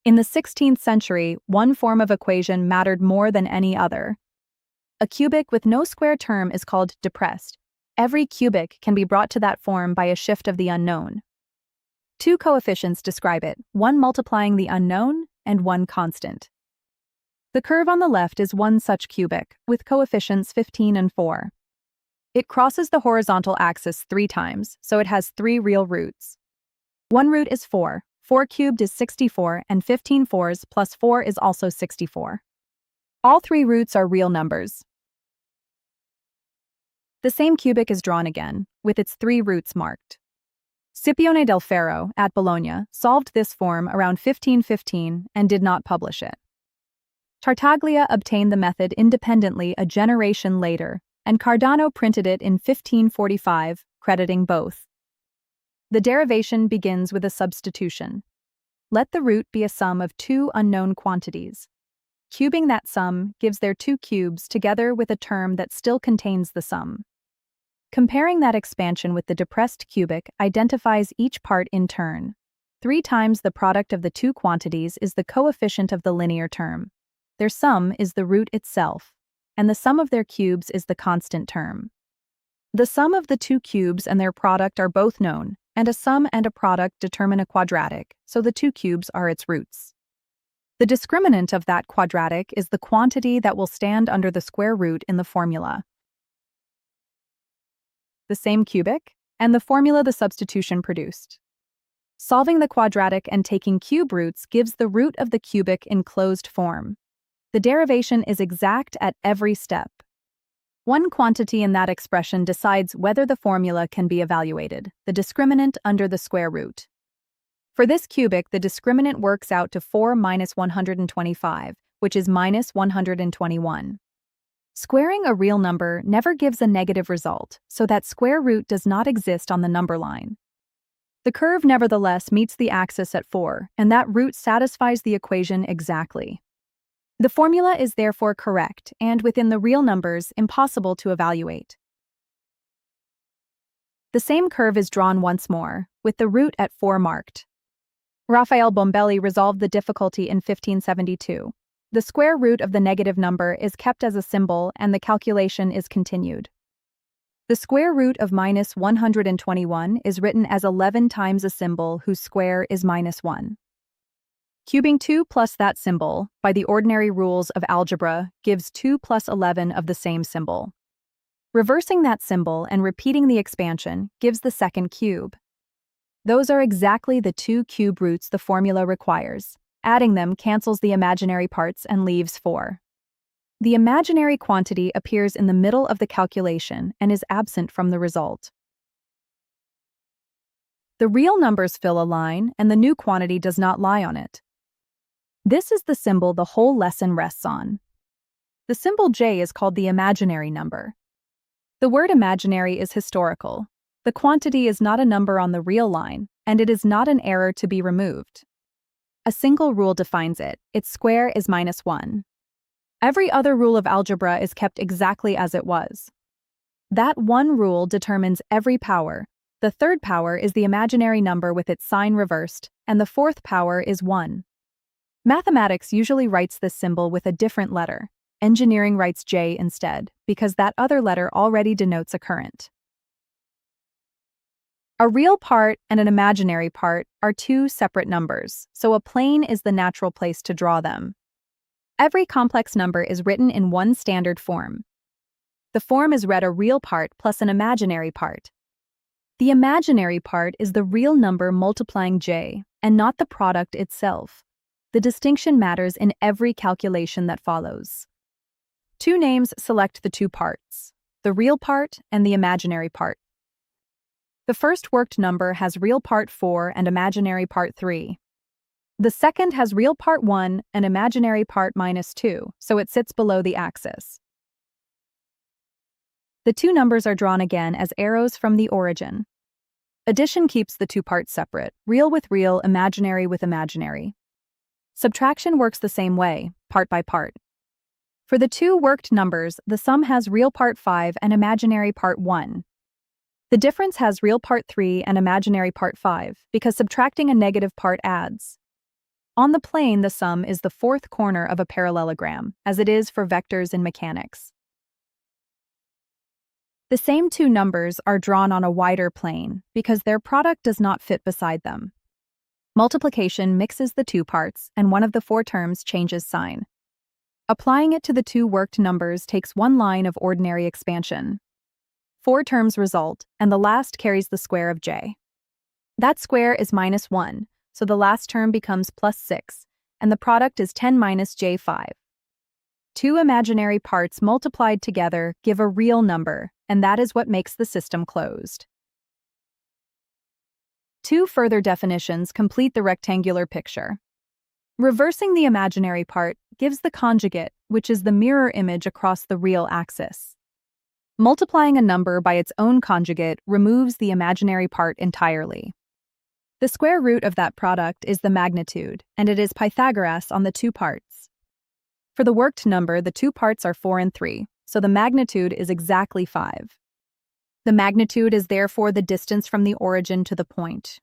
In the 16th century, one form of equation mattered more than any other. A cubic with no square term is called depressed. Every cubic can be brought to that form by a shift of the unknown. Two coefficients describe it, one multiplying the unknown and one constant. The curve on the left is one such cubic, with coefficients 15 and 4. It crosses the horizontal axis 3 times, so it has 3 real roots. One root is 4. 4 cubed is 64, and 15 fours plus 4 is also 64. All 3 roots are real numbers. The same cubic is drawn again, with its 3 roots marked. Scipione del Ferro, at Bologna, solved this form around 1515 and did not publish it. Tartaglia obtained the method independently a generation later, and Cardano printed it in 1545, crediting both. The derivation begins with a substitution. Let the root be a sum of 2 unknown quantities. Cubing that sum gives their 2 cubes together with a term that still contains the sum. Comparing that expansion with the depressed cubic identifies each part in turn. 3 times the product of the 2 quantities is the coefficient of the linear term. Their sum is the root itself, and the sum of their cubes is the constant term. The sum of the 2 cubes and their product are both known, and a sum and a product determine a quadratic, so the 2 cubes are its roots. The discriminant of that quadratic is the quantity that will stand under the square root in the formula. The same cubic, and the formula the substitution produced. Solving the quadratic and taking cube roots gives the root of the cubic in closed form. The derivation is exact at every step. One quantity in that expression decides whether the formula can be evaluated, the discriminant under the square root. For this cubic, the discriminant works out to 4 minus 125, which is minus 121. Squaring a real number never gives a negative result, so that square root does not exist on the number line. The curve nevertheless meets the axis at 4, and that root satisfies the equation exactly. The formula is therefore correct, and within the real numbers, impossible to evaluate. The same curve is drawn once more, with the root at 4 marked. Raphael Bombelli resolved the difficulty in 1572. The square root of the negative number is kept as a symbol and the calculation is continued. The square root of minus 121 is written as 11 times a symbol whose square is minus 1. Cubing 2 plus that symbol, by the ordinary rules of algebra, gives 2 plus 11 of the same symbol. Reversing that symbol and repeating the expansion gives the second cube. Those are exactly the 2 cube roots the formula requires. Adding them cancels the imaginary parts and leaves 4. The imaginary quantity appears in the middle of the calculation and is absent from the result. The real numbers fill a line, and the new quantity does not lie on it. This is the symbol the whole lesson rests on. The symbol J is called the imaginary number. The word imaginary is historical. The quantity is not a number on the real line, and it is not an error to be removed. A single rule defines it. Its square is minus 1. Every other rule of algebra is kept exactly as it was. That one rule determines every power. The third power is the imaginary number with its sign reversed, and the fourth power is 1. Mathematics usually writes this symbol with a different letter. Engineering writes J instead, because that other letter already denotes a current. A real part and an imaginary part are 2 separate numbers, so a plane is the natural place to draw them. Every complex number is written in one standard form. The form is read a real part plus an imaginary part. The imaginary part is the real number multiplying J, and not the product itself. The distinction matters in every calculation that follows. 2 names select the 2 parts, the real part and the imaginary part. The first worked number has real part 4 and imaginary part 3. The second has real part 1 and imaginary part minus 2, so it sits below the axis. The 2 numbers are drawn again as arrows from the origin. Addition keeps the 2 parts separate, real with real, imaginary with imaginary. Subtraction works the same way, part by part. For the 2 worked numbers, the sum has real part 5 and imaginary part 1. The difference has real part 3 and imaginary part 5, because subtracting a negative part adds. On the plane, the sum is the fourth corner of a parallelogram, as it is for vectors in mechanics. The same two numbers are drawn on a wider plane because their product does not fit beside them. Multiplication mixes the two parts, and one of the four terms changes sign. Applying it to the two worked numbers takes one line of ordinary expansion. Four terms result, and the last carries the square of j. That square is -1, so the last term becomes +6, and the product is 10 minus j5. Two imaginary parts multiplied together give a real number, and that is what makes the system closed. Two further definitions complete the rectangular picture. Reversing the imaginary part gives the conjugate, which is the mirror image across the real axis. Multiplying a number by its own conjugate removes the imaginary part entirely. The square root of that product is the magnitude, and it is Pythagoras on the two parts. For the worked number, the two parts are 4 and 3, so the magnitude is exactly 5. The magnitude is therefore the distance from the origin to the point.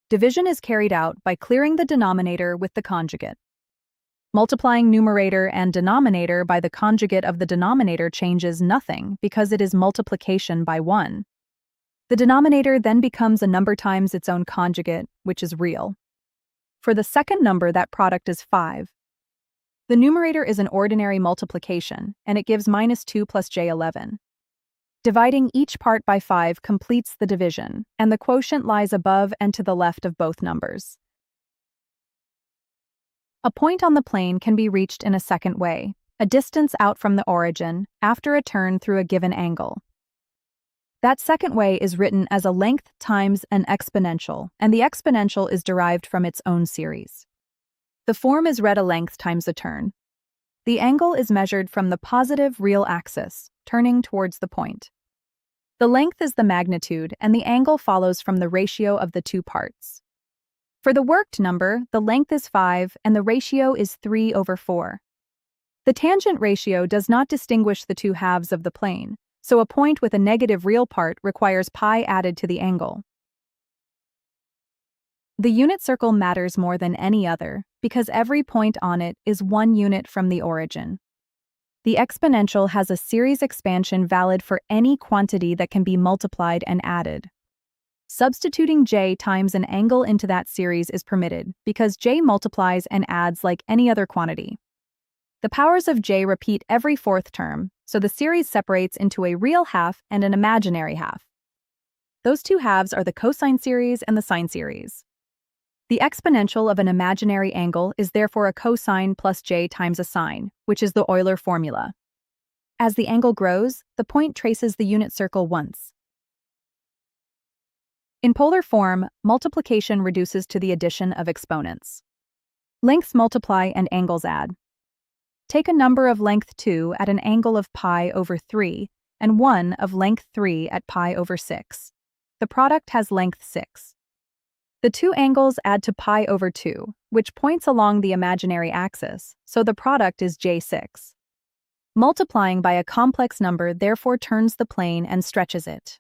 Division is carried out by clearing the denominator with the conjugate. Multiplying numerator and denominator by the conjugate of the denominator changes nothing because it is multiplication by 1. The denominator then becomes a number times its own conjugate, which is real. For the second number, that product is 5. The numerator is an ordinary multiplication, and it gives -2 plus j11. Dividing each part by 5 completes the division, and the quotient lies above and to the left of both numbers. A point on the plane can be reached in a second way, a distance out from the origin, after a turn through a given angle. That second way is written as a length times an exponential, and the exponential is derived from its own series. The form is read a length times a turn. The angle is measured from the positive real axis, turning towards the point. The length is the magnitude, and the angle follows from the ratio of the two parts. For the worked number, the length is 5, and the ratio is 3/4. The tangent ratio does not distinguish the two halves of the plane, so a point with a negative real part requires pi added to the angle. The unit circle matters more than any other because every point on it is 1 unit from the origin. The exponential has a series expansion valid for any quantity that can be multiplied and added. Substituting j times an angle into that series is permitted because j multiplies and adds like any other quantity. The powers of j repeat every fourth term, so the series separates into a real half and an imaginary half. Those two halves are the cosine series and the sine series. The exponential of an imaginary angle is therefore a cosine plus j times a sine, which is the Euler formula. As the angle grows, the point traces the unit circle once. In polar form, multiplication reduces to the addition of exponents. Lengths multiply and angles add. Take a number of length 2 at an angle of pi/3 and one of length 3 at pi/6. The product has length 6. The two angles add to pi/2, which points along the imaginary axis, so the product is j6. Multiplying by a complex number therefore turns the plane and stretches it.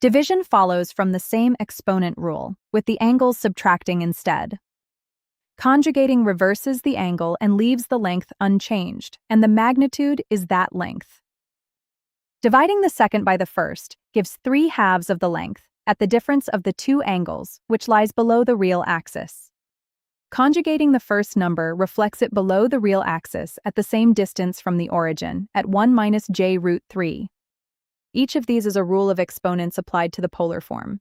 Division follows from the same exponent rule, with the angles subtracting instead. Conjugating reverses the angle and leaves the length unchanged, and the magnitude is that length. Dividing the second by the first gives 3 halves of the length at the difference of the two angles, which lies below the real axis. Conjugating the first number reflects it below the real axis at the same distance from the origin, at 1 minus j√3. Each of these is a rule of exponents applied to the polar form.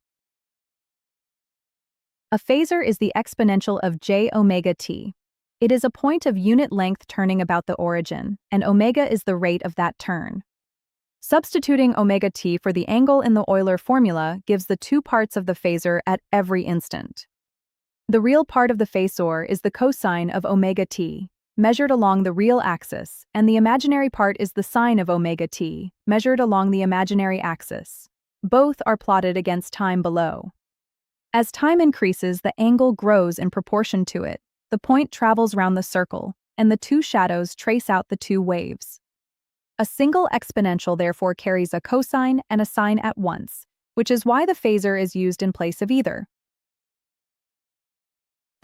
A phasor is the exponential of j omega t. It is a point of unit length turning about the origin, and omega is the rate of that turn. Substituting omega t for the angle in the Euler formula gives the two parts of the phasor at every instant. The real part of the phasor is the cosine of omega t, measured along the real axis, and the imaginary part is the sine of omega t, measured along the imaginary axis. Both are plotted against time below. As time increases, the angle grows in proportion to it. The point travels round the circle, and the two shadows trace out the two waves. A single exponential therefore carries a cosine and a sine at once, which is why the phasor is used in place of either.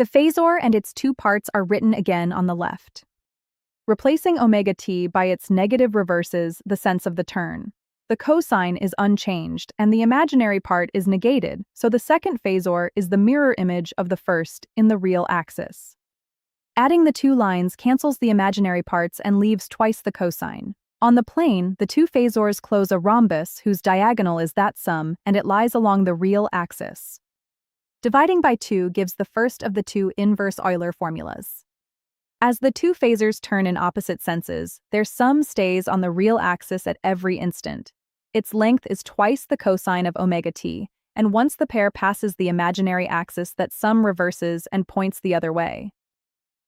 The phasor and its two parts are written again on the left. Replacing omega t by its negative reverses the sense of the turn. The cosine is unchanged, and the imaginary part is negated, so the second phasor is the mirror image of the first in the real axis. Adding the two lines cancels the imaginary parts and leaves twice the cosine. On the plane, the two phasors close a rhombus whose diagonal is that sum, and it lies along the real axis. Dividing by 2 gives the first of the two inverse Euler formulas. As the two phasors turn in opposite senses, their sum stays on the real axis at every instant. Its length is twice the cosine of omega t, and once the pair passes the imaginary axis, that sum reverses and points the other way.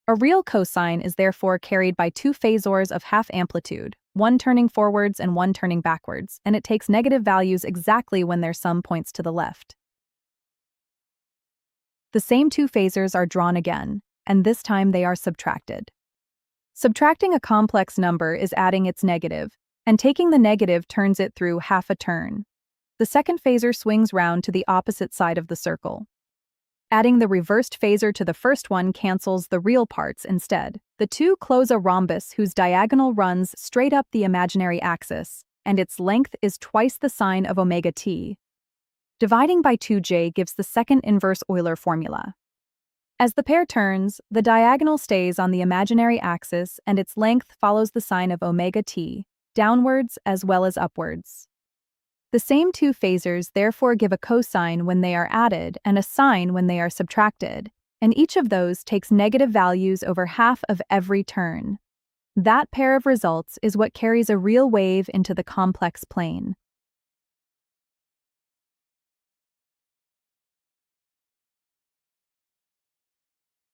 A real cosine is therefore carried by two phasors of half amplitude, one turning forwards and one turning backwards, and it takes negative values exactly when their sum points to the left. The same two phasors are drawn again, and this time they are subtracted. Subtracting a complex number is adding its negative, and taking the negative turns it through half a turn. The second phasor swings round to the opposite side of the circle. Adding the reversed phasor to the first one cancels the real parts instead. The two close a rhombus whose diagonal runs straight up the imaginary axis, and its length is twice the sine of omega t. Dividing by 2j gives the second inverse Euler formula. As the pair turns, the diagonal stays on the imaginary axis and its length follows the sine of omega t, downwards as well as upwards. The same two phasors therefore give a cosine when they are added and a sine when they are subtracted, and each of those takes negative values over half of every turn. That pair of results is what carries a real wave into the complex plane.